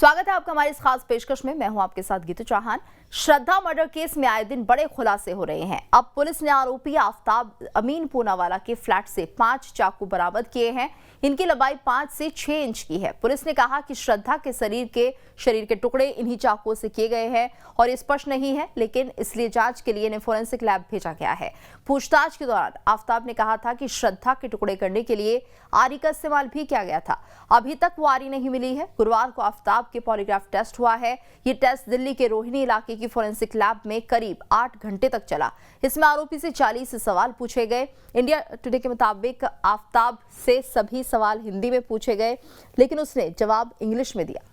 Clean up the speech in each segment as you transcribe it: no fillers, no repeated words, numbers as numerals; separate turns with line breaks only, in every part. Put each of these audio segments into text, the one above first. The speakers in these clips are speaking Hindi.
स्वागत है आपका हमारी इस खास पेशकश में। मैं हूं आपके साथ गीतू चौहान। श्रद्धा मर्डर केस में आए दिन बड़े खुलासे हो रहे हैं। अब पुलिस ने आरोपी आफ्ताब अमीन पूनावाला के फ्लैट से 5 चाकू बरामद किए हैं। इनकी लंबाई 5 से 6 इंच की है। पुलिस ने कहा कि श्रद्धा के शरीर के टुकड़े इन्हीं चाकुओं से किए गए हैं और ये स्पष्ट नहीं है, लेकिन इसलिए जांच के लिए इन्हें फोरेंसिक लैब भेजा गया है। पूछताछ के दौरान आफ्ताब ने कहा था कि श्रद्धा के टुकड़े करने के लिए आरी का इस्तेमाल भी किया गया था। अभी तक वो आरी नहीं मिली है। गुरुवार को आफ्ताब के पॉलीग्राफ टेस्ट हुआ है। ये टेस्ट दिल्ली के रोहिणी इलाके की फोरेंसिक लैब में करीब 8 घंटे तक चला। इसमें आरोपी से 40 सवाल पूछे गए। इंडिया टुडे के मुताबिक आफ्ताब से सभी सवाल हिंदी में पूछे गए, लेकिन उसने जवाब इंग्लिश में दिया।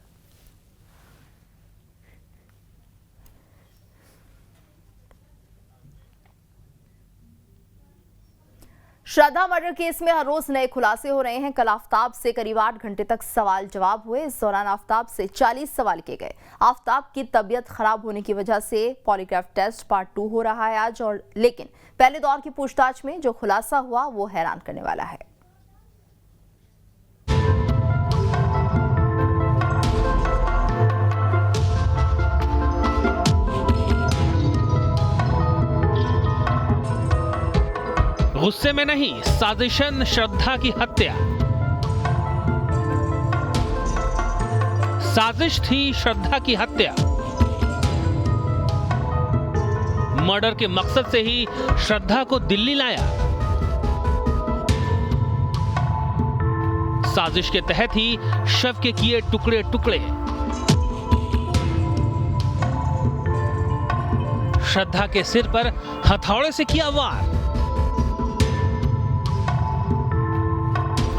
श्रद्धा मर्डर केस में हर रोज नए खुलासे हो रहे हैं। कल आफ्ताब से करीब 8 घंटे तक सवाल जवाब हुए। इस दौरान आफ्ताब से 40 सवाल किए गए। आफ्ताब की तबीयत खराब होने की वजह से पॉलीग्राफ टेस्ट पार्ट 2 हो रहा है आज, और लेकिन पहले दौर की पूछताछ में जो खुलासा हुआ वो हैरान करने वाला है।
गुस्से में नहीं, साजिशन श्रद्धा की हत्या। साजिश थी श्रद्धा की हत्या। मर्डर के मकसद से ही श्रद्धा को दिल्ली लाया। साजिश के तहत ही शव के किए टुकड़े टुकड़े। श्रद्धा के सिर पर हथौड़े से किया वार।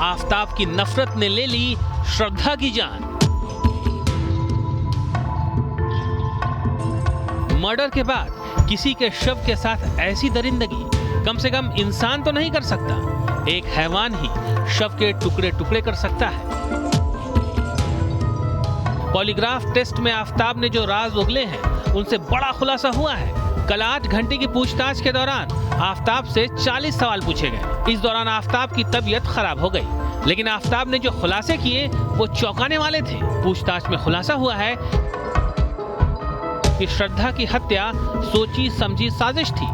आफ्ताब की नफरत ने ले ली श्रद्धा की जान। मर्डर के बाद किसी के शव के साथ ऐसी दरिंदगी कम से कम इंसान तो नहीं कर सकता। एक हैवान ही शव के टुकड़े टुकड़े कर सकता है। पॉलीग्राफ टेस्ट में आफ्ताब ने जो राज उगले हैं उनसे बड़ा खुलासा हुआ है। कल 8 घंटे की पूछताछ के दौरान आफ्ताब से 40 सवाल पूछे गए। इस दौरान आफ्ताब की तबीयत खराब हो गई, लेकिन आफ्ताब ने जो खुलासे किए वो चौंकाने वाले थे। पूछताछ में खुलासा हुआ है कि श्रद्धा की हत्या सोची समझी साजिश थी।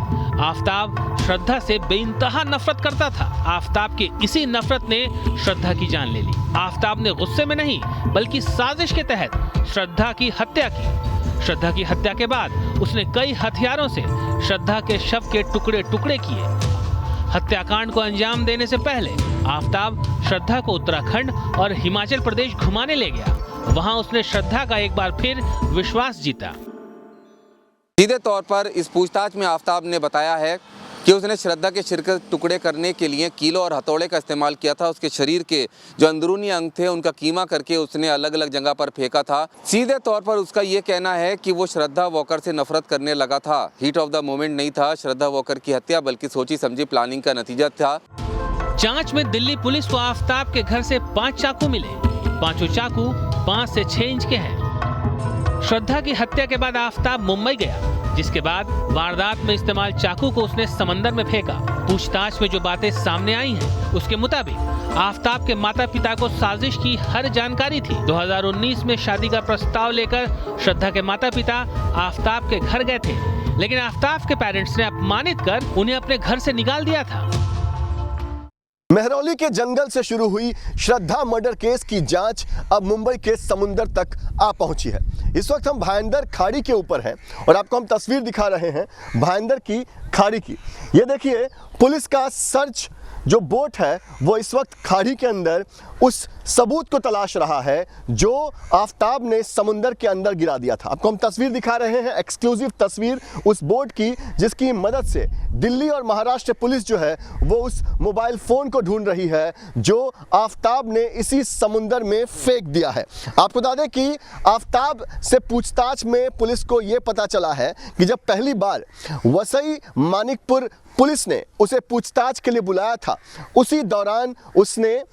आफ्ताब श्रद्धा से बेइंतहा नफरत करता था। आफ्ताब के इसी नफरत ने श्रद्धा की जान ले ली। आफ्ताब ने गुस्से में नहीं बल्कि साजिश के तहत श्रद्धा की हत्या की। श्रद्धा की हत्या के बाद उसने कई हथियारों से श्रद्धा के शव के टुकड़े टुकड़े किए। हत्याकांड को अंजाम देने से पहले आफ्ताब श्रद्धा को उत्तराखंड और हिमाचल प्रदेश घुमाने ले गया। वहां उसने श्रद्धा का एक बार फिर विश्वास जीता।
सीधे तौर पर इस पूछताछ में आफ्ताब ने बताया है कि उसने श्रद्धा के सिर के टुकड़े करने के लिए कीलों और हथौड़े का इस्तेमाल किया था। उसके शरीर के जो अंदरूनी अंग थे उनका कीमा करके उसने अलग अलग जगह पर फेंका था। सीधे तौर पर उसका ये कहना है कि वो श्रद्धा वॉकर से नफरत करने लगा था। हीट ऑफ द मोमेंट नहीं था श्रद्धा वॉकर की हत्या, बल्कि सोची समझी प्लानिंग का नतीजा था।
जांच में दिल्ली पुलिस को आफ्ताब के घर से 5 चाकू मिले। 5 चाकू 5 से 6 इंच के हैं। श्रद्धा की हत्या के बाद आफ्ताब मुंबई गया, जिसके बाद वारदात में इस्तेमाल चाकू को उसने समंदर में फेंका। पूछताछ में जो बातें सामने आई हैं, उसके मुताबिक आफ्ताब के माता पिता को साजिश की हर जानकारी थी। 2019 में शादी का प्रस्ताव लेकर श्रद्धा के माता पिता आफ्ताब के घर गए थे, लेकिन आफ्ताब के पेरेंट्स ने अपमानित कर उन्हें अपने घर से निकाल दिया था।
मेहरौली के जंगल से शुरू हुई श्रद्धा मर्डर केस की जांच अब मुंबई के समुंदर तक आ पहुंची है। इस वक्त हम भायंदर खाड़ी के ऊपर हैं और आपको हम तस्वीर दिखा रहे हैं भायंदर की खाड़ी की। ये देखिए, पुलिस का सर्च जो बोट है वो इस वक्त खाड़ी के अंदर उस सबूत को तलाश रहा है जो आफ्ताब ने समुंदर के अंदर गिरा दिया था। आपको हम तस्वीर दिखा रहे हैं, एक्सक्लूसिव तस्वीर उस बोट की, जिसकी मदद से दिल्ली और महाराष्ट्र पुलिस जो है वो उस मोबाइल फ़ोन को ढूंढ रही है जो आफ्ताब ने इसी समुंदर में फेंक दिया है। आपको बता दें कि आफ्ताब से पूछताछ में पुलिस को ये पता चला है कि जब पहली बार वसई मानिकपुर पुलिस ने उसे पूछताछ के लिए बुलाया था, उसी दौरान उसने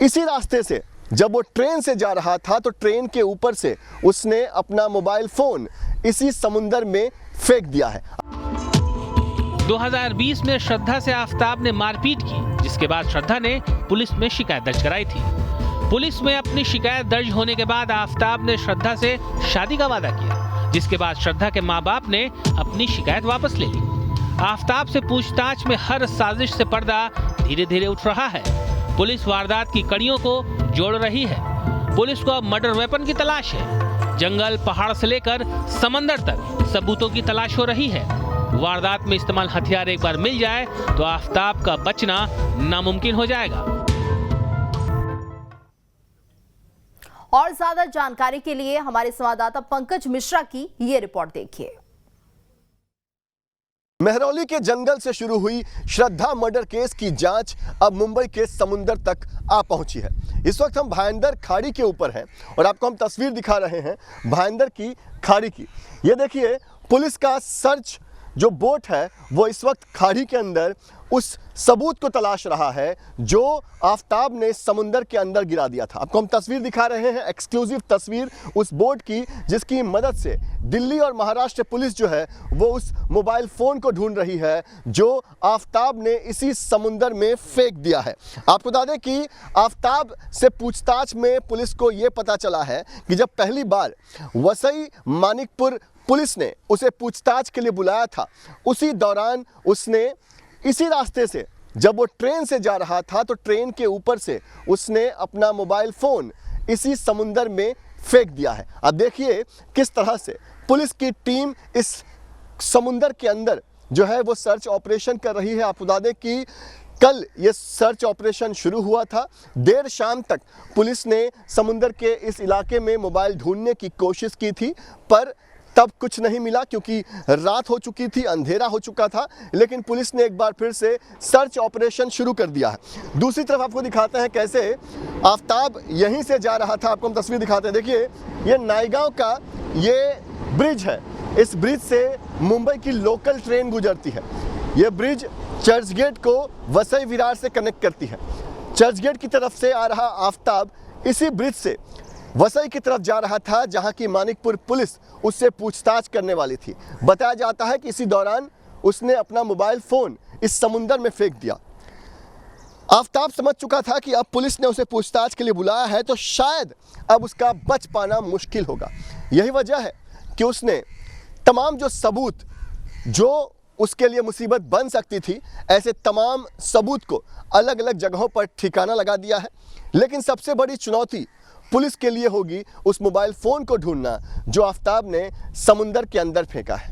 इसी रास्ते से, जब वो ट्रेन से जा रहा था तो ट्रेन के ऊपर से उसने अपना मोबाइल फ़ोन इसी समुंदर में फेंक दिया है।
2020 में श्रद्धा से आफ्ताब ने मारपीट की, जिसके बाद श्रद्धा ने पुलिस में शिकायत दर्ज कराई थी। पुलिस में अपनी शिकायत दर्ज होने के बाद आफताब ने श्रद्धा से शादी का वादा किया, जिसके बाद श्रद्धा के मां बाप ने अपनी शिकायत वापस ले ली। आफताब से पूछताछ में हर साजिश से पर्दा धीरे धीरे उठ रहा है। पुलिस वारदात की कड़ियों को जोड़ रही है। पुलिस को अब मर्डर वेपन की तलाश है। जंगल, पहाड़ से लेकर समंदर तक सबूतों की तलाश हो रही है। वारदात में इस्तेमाल हथियार एक बार मिल जाए तो आफताब का बचना नामुमकिन हो जाएगा।
और ज्यादा जानकारी के लिए हमारे संवाददाता पंकज मिश्रा की ये रिपोर्ट देखिए।
मेहरौली के जंगल से शुरू हुई श्रद्धा मर्डर केस की जांच अब मुंबई के समुंदर तक आ पहुंची है। इस वक्त हम भायंदर खाड़ी के ऊपर हैं और आपको हम तस्वीर दिखा रहे हैं भायंदर की खाड़ी की। ये देखिए, पुलिस का सर्च जो बोट है वो इस वक्त खाड़ी के अंदर उस सबूत को तलाश रहा है जो आफताब ने समुंदर के अंदर गिरा दिया था। आपको हम तस्वीर दिखा रहे हैं, एक्सक्लूसिव तस्वीर उस बोट की जिसकी मदद से दिल्ली और महाराष्ट्र पुलिस जो है वो उस मोबाइल फ़ोन को ढूंढ रही है जो आफताब ने इसी समुंदर में फेंक दिया है। आपको बता दें कि आफताब से पूछताछ में पुलिस को ये पता चला है कि जब पहली बार वसई मानिकपुर पुलिस ने उसे पूछताछ के लिए बुलाया था, उसी दौरान उसने इसी रास्ते से जब वो ट्रेन से जा रहा था तो ट्रेन के ऊपर से उसने अपना मोबाइल फ़ोन इसी समुंदर में फेंक दिया है। अब देखिए किस तरह से पुलिस की टीम इस समुंदर के अंदर जो है वो सर्च ऑपरेशन कर रही है। आपको बता दें कि कल ये सर्च ऑपरेशन शुरू हुआ था। देर शाम तक पुलिस ने समुंदर के इस इलाके में मोबाइल ढूंढने की कोशिश की थी, पर तब कुछ नहीं मिला क्योंकि रात हो चुकी थी, अंधेरा हो चुका था। लेकिन पुलिस ने एक बार फिर से सर्च ऑपरेशन शुरू कर दिया है। दूसरी तरफ आपको दिखाते हैं कैसे आफताब यहीं से जा रहा था। आपको हम तस्वीर दिखाते हैं। देखिए, ये नायगांव का ये ब्रिज है। इस ब्रिज से मुंबई की लोकल ट्रेन गुजरती है। ये ब्रिज चर्चगेट को वसई विरार से कनेक्ट करती है। चर्चगेट की तरफ से आ रहा आफताब इसी ब्रिज से वसई की तरफ जा रहा था जहां की मानिकपुर पुलिस उससे पूछताछ करने वाली थी। बताया जाता है कि इसी दौरान उसने अपना मोबाइल फ़ोन इस समुंदर में फेंक दिया। आफताब समझ चुका था कि अब पुलिस ने उसे पूछताछ के लिए बुलाया है तो शायद अब उसका बच पाना मुश्किल होगा। यही वजह है कि उसने तमाम जो सबूत जो उसके लिए मुसीबत बन सकती थी, ऐसे तमाम सबूत को अलग अलग जगहों पर ठिकाना लगा दिया है। लेकिन सबसे बड़ी चुनौती पुलिस के लिए होगी उस मोबाइल फ़ोन को ढूंढना जो आफताब ने समुंदर के अंदर फेंका है।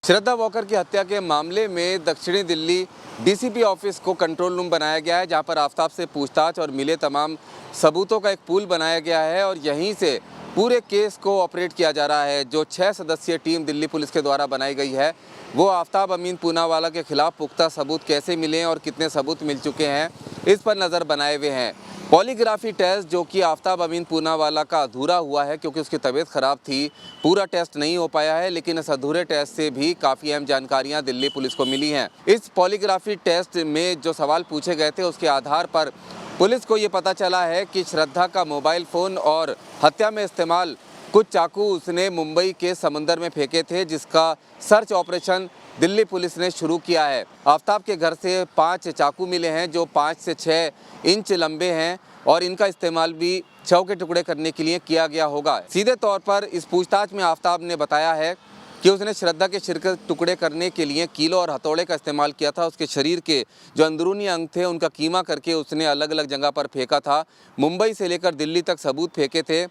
श्रद्धा वॉकर की हत्या के मामले में दक्षिणी दिल्ली डीसीपी ऑफिस को कंट्रोल रूम बनाया गया है, जहां पर आफताब से पूछताछ और मिले तमाम सबूतों का एक पूल बनाया गया है और यहीं से पूरे केस को ऑपरेट किया जा रहा है। जो 6 सदस्यीय टीम दिल्ली पुलिस के द्वारा बनाई गई है वो आफताब अमीन पूनावाला के खिलाफ पुख्ता सबूत कैसे मिले और कितने सबूत मिल चुके हैं इस पर नज़र बनाए हुए हैं। पॉलीग्राफी टेस्ट जो कि आफताब अमीन पूनावाला का अधूरा हुआ है क्योंकि उसकी तबीयत ख़राब थी, पूरा टेस्ट नहीं हो पाया है, लेकिन इस अधूरे टेस्ट से भी काफ़ी अहम जानकारियां दिल्ली पुलिस को मिली हैं। इस पॉलीग्राफी टेस्ट में जो सवाल पूछे गए थे उसके आधार पर पुलिस को ये पता चला है कि श्रद्धा का मोबाइल फ़ोन और हत्या में इस्तेमाल कुछ चाकू उसने मुंबई के समुंदर में फेंके थे, जिसका सर्च ऑपरेशन दिल्ली पुलिस ने शुरू किया है। आफताब के घर से 5 चाकू मिले हैं जो 5 से 6 इंच लंबे हैं और इनका इस्तेमाल भी शव के टुकड़े करने के लिए किया गया होगा। सीधे तौर पर इस पूछताछ में आफताब ने बताया है कि उसने श्रद्धा के सिर के टुकड़े करने के लिए कीलों और हथौड़े का इस्तेमाल किया था। उसके शरीर के जो अंदरूनी अंग थे उनका कीमा करके उसने अलग अलग जगह पर फेंका था। मुंबई से लेकर दिल्ली तक सबूत फेंके थे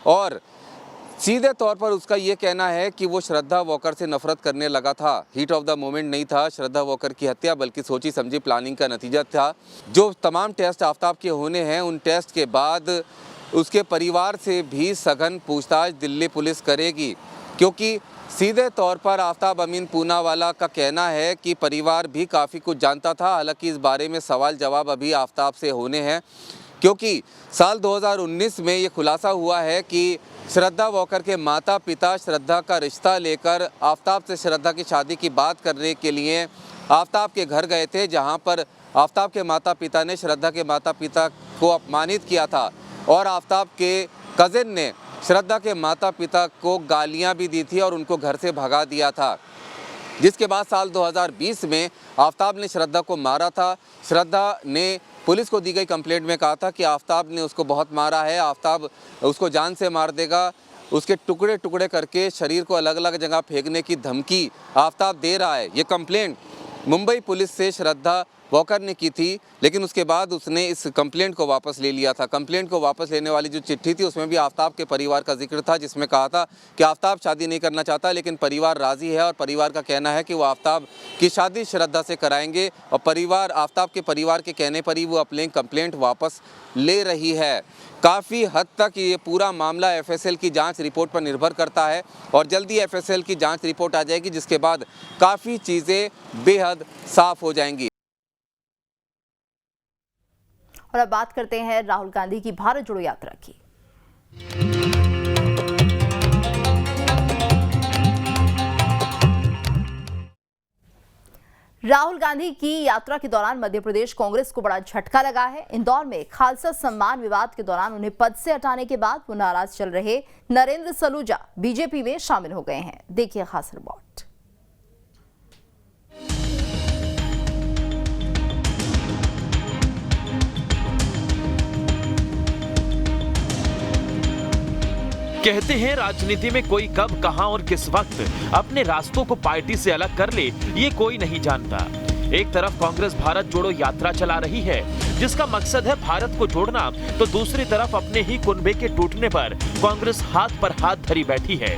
और सीधे तौर पर उसका ये कहना है कि वो श्रद्धा वॉकर से नफरत करने लगा था। हीट ऑफ द मोमेंट नहीं था श्रद्धा वॉकर की हत्या, बल्कि सोची समझी प्लानिंग का नतीजा था। जो तमाम टेस्ट आफताब के होने हैं उन टेस्ट के बाद उसके परिवार से भी सघन पूछताछ दिल्ली पुलिस करेगी, क्योंकि सीधे तौर पर आफताब अमीन पूनावाला का कहना है कि परिवार भी काफ़ी कुछ जानता था। हालांकि इस बारे में सवाल जवाब अभी आफताब से होने हैं, क्योंकि साल 2019 में ये खुलासा हुआ है कि श्रद्धा वॉकर के माता पिता श्रद्धा का रिश्ता लेकर आफताब से श्रद्धा की शादी की बात करने के लिए आफताब के घर गए थे, जहां पर आफताब के माता पिता ने श्रद्धा के माता पिता को अपमानित किया था और आफताब के कज़िन ने श्रद्धा के माता पिता को गालियां भी दी थी और उनको घर से भगा दिया था। जिसके बाद साल 2020 में आफताब ने श्रद्धा को मारा था। श्रद्धा ने पुलिस को दी गई कंप्लेंट में कहा था कि आफ्ताब ने उसको बहुत मारा है, आफ्ताब उसको जान से मार देगा, उसके टुकड़े टुकड़े करके शरीर को अलग अलग जगह फेंकने की धमकी आफ्ताब दे रहा है। ये कंप्लेंट मुंबई पुलिस से श्रद्धा वॉकर ने की थी, लेकिन उसके बाद उसने इस कंप्लेंट को वापस ले लिया था। कंप्लेंट को वापस लेने वाली जो चिट्ठी थी उसमें भी आफ्ताब के परिवार का जिक्र था, जिसमें कहा था कि आफ्ताब शादी नहीं करना चाहता, लेकिन परिवार राज़ी है और परिवार का कहना है कि वो आफ्ताब की शादी श्रद्धा से कराएंगे और आफ्ताब के परिवार के कहने पर ही वो अपनी कंप्लेंट वापस ले रही है। काफ़ी हद तक ये पूरा मामला एफएसएल की जांच रिपोर्ट पर निर्भर करता है और जल्दी एफएसएल की जांच रिपोर्ट आ जाएगी, जिसके बाद काफ़ी चीज़ें बेहद साफ हो जाएंगी।
और अब बात करते हैं राहुल गांधी की भारत जोड़ो यात्रा की। राहुल गांधी की यात्रा के दौरान मध्य प्रदेश कांग्रेस को बड़ा झटका लगा है। इंदौर में खालसा सम्मान विवाद के दौरान उन्हें पद से हटाने के बाद वो नाराज चल रहे नरेंद्र सलूजा बीजेपी में शामिल हो गए हैं। देखिए खास रिपोर्ट।
कहते हैं राजनीति में कोई कब, कहां और किस वक्त अपने रास्तों को पार्टी से अलग कर ले, ये कोई नहीं जानता। एक तरफ कांग्रेस भारत जोड़ो यात्रा चला रही है, जिसका मकसद है भारत को जोड़ना, तो दूसरी तरफ अपने ही कुनबे के टूटने पर कांग्रेस हाथ पर हाथ धरी बैठी है।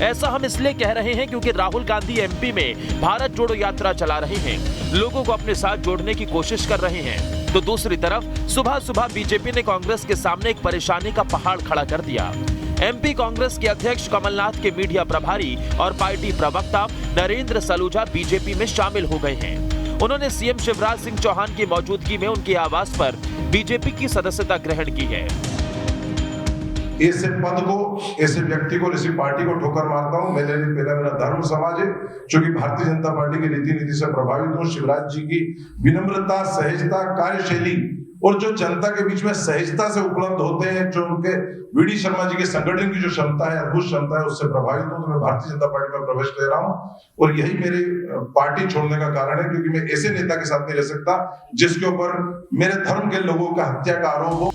ऐसा हम इसलिए कह रहे हैं क्योंकि राहुल गांधी एमपी में भारत जोड़ो यात्रा चला रहे हैं, लोगों को अपने साथ जोड़ने की कोशिश कर रहे हैं, तो दूसरी तरफ सुबह सुबह बीजेपी ने कांग्रेस के सामने एक परेशानी का पहाड़ खड़ा कर दिया। एमपी कांग्रेस के अध्यक्ष कमलनाथ के मीडिया प्रभारी और पार्टी प्रवक्ता नरेंद्र सलूजा बीजेपी में शामिल हो गए हैं। उन्होंने सीएम शिवराज सिंह चौहान की मौजूदगी में उनके आवास पर बीजेपी की सदस्यता ग्रहण की है।
ऐसे पद को, ऐसे व्यक्ति को, ऐसी पार्टी को ठोकर मारता हूं। मेरे लिए पहला मेरा धर्म समाज है, क्योंकि भारतीय जनता पार्टी की रीति नीति से प्रभावित हूं। शिवराज जी की विनम्रता, सहजता, कार्यशैली और जो जनता के बीच में सहजता से उपलब्ध होते हैं, जो उनके वीडी शर्मा जी के संगठन की जो क्षमता है, अद्भुत क्षमता है, उससे प्रभावित हूं। तो मैं भारतीय जनता पार्टी में प्रवेश ले रहा हूं और यही मेरे पार्टी छोड़ने का कारण है, क्योंकि मैं ऐसे नेता के साथ नहीं रह सकता जिसके ऊपर मेरे धर्म के लोगों का हत्या का आरोप हो।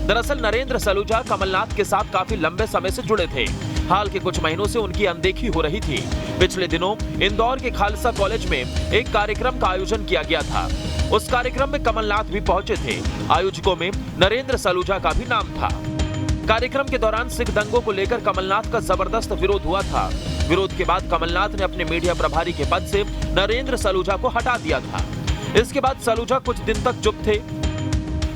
दरअसल नरेंद्र सलूजा कमलनाथ के साथ काफी लंबे समय से जुड़े थे। हाल के कुछ महीनों से उनकी अनदेखी हो रही थी। पिछले दिनों इंदौर के खालसा कॉलेज में एक कार्यक्रम का आयोजन किया गया था। उस कार्यक्रम में कमलनाथ भी पहुंचे थे। आयोजकों में नरेंद्र सलूजा का भी नाम था। कार्यक्रम के दौरान सिख दंगों को लेकर कमलनाथ का जबरदस्त विरोध हुआ था। विरोध के बाद कमलनाथ ने अपने मीडिया प्रभारी के पद से नरेंद्र सलूजा को हटा दिया था। इसके बाद सलूजा कुछ दिन तक चुप थे।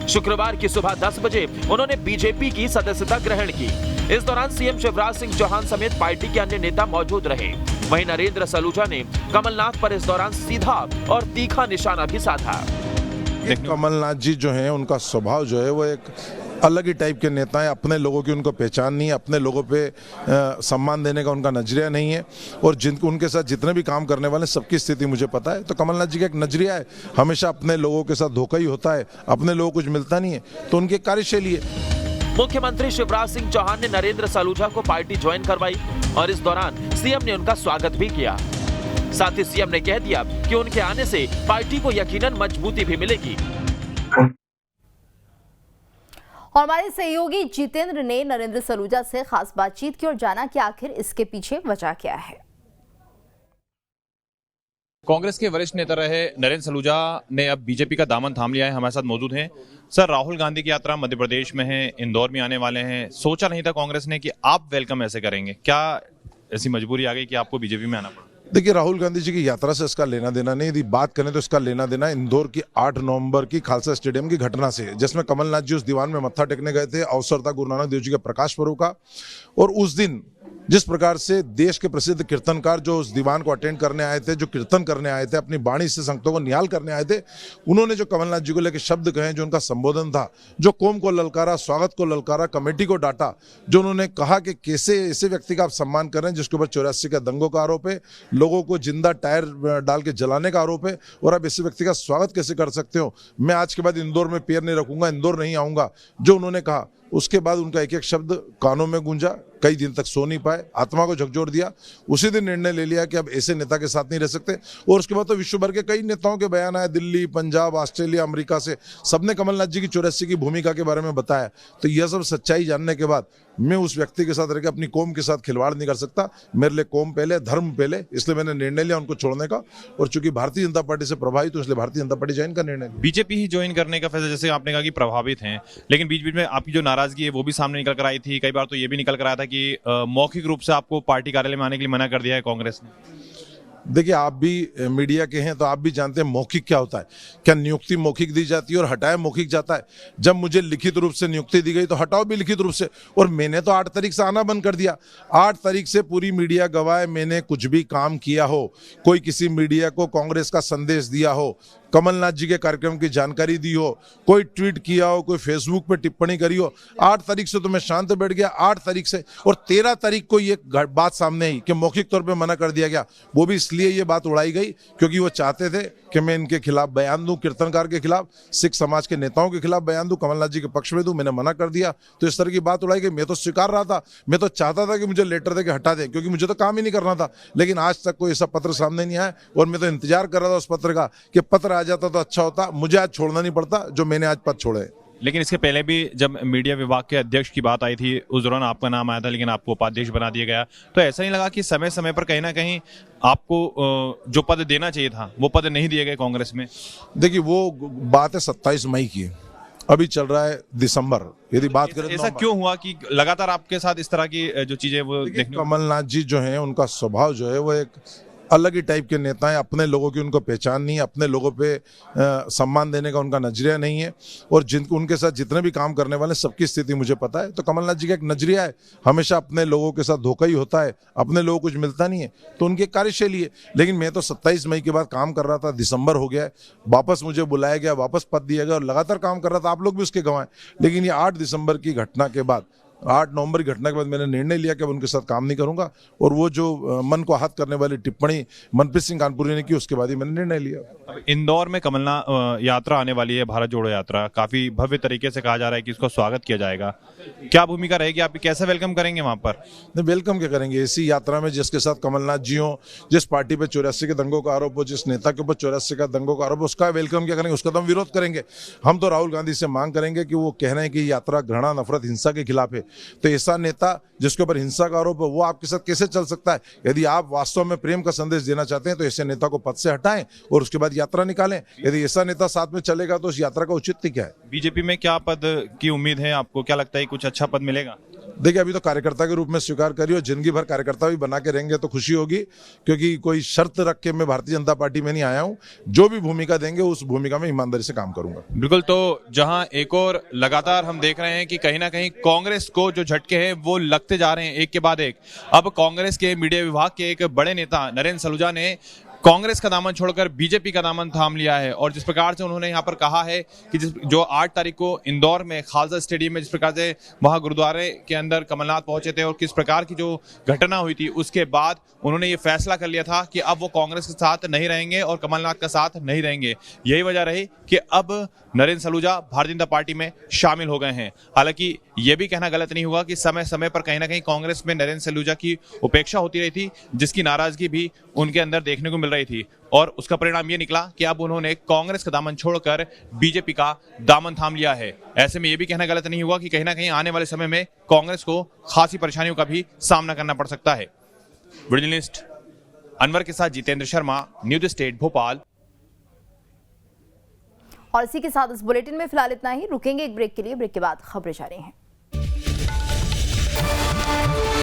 शुक्रवार की सुबह 10 बजे उन्होंने बीजेपी की सदस्यता ग्रहण की। इस दौरान सीएम शिवराज सिंह चौहान समेत पार्टी के अन्य नेता मौजूद रहे। वहीं नरेंद्र सलूजा ने कमलनाथ पर इस दौरान सीधा और तीखा निशाना भी साधा।
कमलनाथ जी जो हैं, उनका स्वभाव जो है वो एक अलग ही टाइप के नेता हैं। अपने लोगों की उनको पहचान नहीं है, अपने लोगों पे सम्मान देने का उनका नजरिया नहीं है और उनके साथ जितने भी काम करने वाले सबकी स्थिति मुझे पता है। तो कमलनाथ जी का एक नजरिया है, हमेशा अपने लोगों के साथ धोखा ही होता है, अपने लोगों को कुछ मिलता नहीं है, तो उनकी कार्यशैली है।
मुख्यमंत्री शिवराज सिंह चौहान ने नरेंद्र सलूजा को पार्टी ज्वाइन करवाई और इस दौरान सीएम ने उनका स्वागत भी किया। साथ ही सीएम ने कह दिया कि उनके आने से पार्टी को यकीनन मजबूती भी मिलेगी।
और हमारे सहयोगी जितेंद्र ने नरेंद्र सलूजा से खास बातचीत की और जाना कि आखिर इसके पीछे वजह क्या है।
कांग्रेस के वरिष्ठ नेता रहे नरेंद्र सलूजा ने अब बीजेपी का दामन थाम लिया है। हमारे साथ मौजूद हैं। सर, राहुल गांधी की यात्रा मध्य प्रदेश में है, इंदौर में आने वाले हैं। सोचा नहीं था कांग्रेस ने कि आप वेलकम ऐसे करेंगे, क्या ऐसी मजबूरी आ गई कि आपको बीजेपी में आना पड़ा?
देखिए, राहुल गांधी जी की यात्रा से इसका लेना देना नहीं। यदि बात करें तो इसका लेना देना इंदौर की 8 नवंबर की खालसा स्टेडियम की घटना से, जिसमें कमलनाथ जी उस दीवान में मत्था टेकने गए थे। अवसर था गुरु नानक देव जी के प्रकाश पर्व का और उस दिन जिस प्रकार से देश के प्रसिद्ध कीर्तनकार जो उस दीवान को अटेंड करने आए थे, जो कीर्तन करने आए थे, अपनी वाणी से संगतों को निहाल करने आए थे, उन्होंने जो कमलनाथ जी को लेकर शब्द कहे, जो उनका संबोधन था, जो कौम को ललकारा, स्वागत को ललकारा, कमेटी को डांटा, जो उन्होंने कहा कि कैसे ऐसे व्यक्ति का आप सम्मान कर रहे हैं जिसके ऊपर 84 का दंगों का आरोप है, लोगों को जिंदा टायर डाल के जलाने का आरोप है, और आप ऐसे व्यक्ति का स्वागत कैसे कर सकते हो? मैं आज के बाद इंदौर में पैर नहीं रखूंगा, इंदौर नहीं आऊंगा, जो उन्होंने कहा, उसके बाद उनका एक एक शब्द कानों में गूंजा, कई दिन तक सो नहीं पाए, आत्मा को झकझोर दिया। उसी दिन निर्णय ले लिया कि अब ऐसे नेता के साथ नहीं रह सकते। और उसके बाद तो विश्व भर के कई नेताओं के बयान आए, दिल्ली, पंजाब, ऑस्ट्रेलिया, अमेरिका से, सबने कमलनाथ जी की 84 की भूमिका के बारे में बताया। तो यह सब सच्चाई जानने के बाद मैं उस व्यक्ति के साथ रहकर अपनी कौम के साथ खिलवाड़ नहीं कर सकता। मेरे लिए कौम पहले, धर्म पहले, इसलिए मैंने निर्णय लिया उनको छोड़ने का। और चूंकि भारतीय जनता पार्टी से प्रभावित हूं, इसलिए भारतीय जनता पार्टी ज्वाइन का निर्णय लिया।
बीजेपी ही ज्वाइन करने का फैसला, जैसे आपने कहा कि प्रभावित हैं, लेकिन बीच बीच में आपकी जो नाराजगी है वो भी सामने निकल कर आई थी। कई बार तो ये भी निकल कर आया था कि मौखिक रूप से आपको पार्टी कार्यालय में आने के लिए मना कर दिया है कांग्रेस ने।
देखिए, आप भी मीडिया के हैं तो आप भी जानते हैं मौखिक क्या होता है। क्या नियुक्ति मौखिक दी जाती है और हटाए मौखिक जाता है? जब मुझे लिखित रूप से नियुक्ति दी गई तो हटाओ भी लिखित रूप से। और मैंने तो 8 तारीख से आना बंद कर दिया। 8 तारीख से पूरी मीडिया गवाह है, मैंने कुछ भी काम किया हो, कोई किसी मीडिया को कांग्रेस का संदेश दिया हो, कमलनाथ जी के कार्यक्रम की जानकारी दी हो, कोई ट्वीट किया हो, कोई फेसबुक पे टिप्पणी करी हो, 8 तारीख से तो मैं शांत बैठ गया। 8 तारीख से और 13 तारीख को ये बात सामने आई कि मौखिक तौर पे मना कर दिया गया। वो भी इसलिए ये बात उड़ाई गई क्योंकि वो चाहते थे कि मैं इनके खिलाफ बयान दूं, कीर्तनकार के खिलाफ, सिख समाज के नेताओं के खिलाफ बयान दूं, कमलनाथ जी के पक्ष में दूं। मैंने मना कर दिया तो इस तरह की बात उड़ाई गई। मैं तो स्वीकार रहा था, मैं तो चाहता था कि मुझे लेटर दे के हटा दे, क्योंकि मुझे तो काम ही नहीं करना था। लेकिन आज तक कोई ऐसा पत्र सामने नहीं आया और मैं तो इंतजार कर रहा था उस पत्र का कि पत्र आ जाता तो अच्छा होता। मुझे आज छोड़ना नहीं पड़ता जो मैंने आज पद छोड़े।
लेकिन इसके पहले भी जब मीडिया विभाग के अध्यक्ष की बात आई थी, उस दौरान आपका नाम आया था, लेकिन आपको उपाध्यक्ष बना दिया गया। तो ऐसा ही लगा कि समय समय पर कहीं ना कहीं आपको जो पद देना चाहिए था वो पद नहीं दिए गए कांग्रेस में?
देखिए, वो बात है 27 मई की, अभी चल रहा है दिसंबर। यदि बात करें
ऐसा क्यों हुआ कि लगातार आपके साथ इस तरह की जो चीजें वो देखने?
कमलनाथ जी जो है, उनका स्वभाव जो है वो एक अलग ही टाइप के नेता हैं। अपने लोगों की उनको पहचान नहीं है, अपने लोगों पे सम्मान देने का उनका नजरिया नहीं है। और उनके साथ जितने भी काम करने वाले सबकी स्थिति मुझे पता है। तो कमलनाथ जी का एक नजरिया है, हमेशा अपने लोगों के साथ धोखा ही होता है, अपने लोगों को कुछ मिलता नहीं है। तो उनकी कार्यशैली है। लेकिन मैं तो 27 मई के बाद काम कर रहा था, दिसंबर हो गया है, वापस मुझे बुलाया गया, वापस पद दिया गया और लगातार काम कर रहा था। आप लोग भी उसके गवाह हैं। लेकिन ये 8 दिसंबर की घटना के बाद, 8 नवंबर की घटना के बाद मैंने निर्णय लिया कि अब उनके साथ काम नहीं करूंगा। और वो जो मन को आहत करने वाली टिप्पणी मनप्रीत सिंह कानपुरी ने की, उसके बाद ही मैंने निर्णय लिया।
अब इंदौर में कमलनाथ यात्रा आने वाली है, भारत जोड़ो यात्रा, काफी भव्य तरीके से कहा जा रहा है कि इसको स्वागत किया जाएगा। क्या भूमिका रहेगी आपकी, कैसे वेलकम करेंगे वहां पर?
नहीं, वेलकम क्या करेंगे? ऐसी यात्रा में जिसके साथ कमलनाथ जी हो, जिस पार्टी पे 84 के दंगों का आरोप हो, जिस नेता के ऊपर 84 का दंगों का आरोप हो, उसका वेलकम क्या करेंगे? उसका तो हम विरोध करेंगे। हम तो राहुल गांधी से मांग करेंगे कि वो कह रहे हैं कि यात्रा घृणा, नफरत, हिंसा के खिलाफ है। तो ऐसा नेता जिसके ऊपर हिंसा का आरोप है वो आपके साथ कैसे चल सकता है? यदि आप वास्तव में प्रेम का संदेश देना चाहते हैं तो ऐसे नेता को पद से हटाएं और उसके बाद यात्रा निकालें। यदि ऐसा नेता साथ में चलेगा तो उस यात्रा का औचित्य क्या है?
बीजेपी में क्या पद की उम्मीद है आपको? क्या लगता है कुछ अच्छा पद मिलेगा?
देखिए, अभी तो कार्यकर्ता के रूप में स्वीकार करिए और जिंदगी भर कार्यकर्ता भी बना के रहेंगे तो खुशी होगी। क्योंकि कोई शर्त रख के मैं भारतीय जनता पार्टी में नहीं आया हूं। जो भी भूमिका देंगे उस भूमिका में ईमानदारी से काम करूंगा।
बिल्कुल। तो जहां एक और लगातार हम देख रहे हैं कि कहीं ना कहीं कांग्रेस को जो झटके हैं वो लगते जा रहे हैं एक के बाद एक। अब कांग्रेस के मीडिया विभाग के एक बड़े नेता नरेंद्र सलूजा ने कांग्रेस का दामन छोड़कर बीजेपी का दामन थाम लिया है। और जिस प्रकार से उन्होंने यहाँ पर कहा है कि जो 8 तारीख को इंदौर में खालसा स्टेडियम में जिस प्रकार से वहां गुरुद्वारे के अंदर कमलनाथ पहुंचे थे और किस प्रकार की जो घटना हुई थी, उसके बाद उन्होंने ये फैसला कर लिया था कि अब वो कांग्रेस के साथ नहीं रहेंगे और कमलनाथ का साथ नहीं रहेंगे। यही वजह रही कि अब नरेंद्र सलूजा भारतीय जनता पार्टी में शामिल हो गए हैं। हालांकि यह भी कहना गलत नहीं होगा कि समय समय पर कहीं ना कहीं कांग्रेस में नरेंद्र सलूजा की उपेक्षा होती रही थी, जिसकी नाराजगी भी उनके अंदर देखने को मिल रही थी। और उसका परिणाम ये निकला कि अब उन्होंने कांग्रेस का दामन छोड़कर बीजेपी का दामन थाम लिया है। ऐसे में यह भी कहना गलत नहीं होगा कि कहीं ना कहीं आने वाले समय में कांग्रेस को खासी परेशानियों का भी सामना करना पड़ सकता है। जर्नलिस्ट अनवर के साथ जितेंद्र शर्मा, न्यूज स्टेट भोपाल।
और इसी के साथ इस बुलेटिन में फिलहाल इतना ही। रुकेंगे एक ब्रेक के लिए, ब्रेक के बाद खबरें जारी हैं।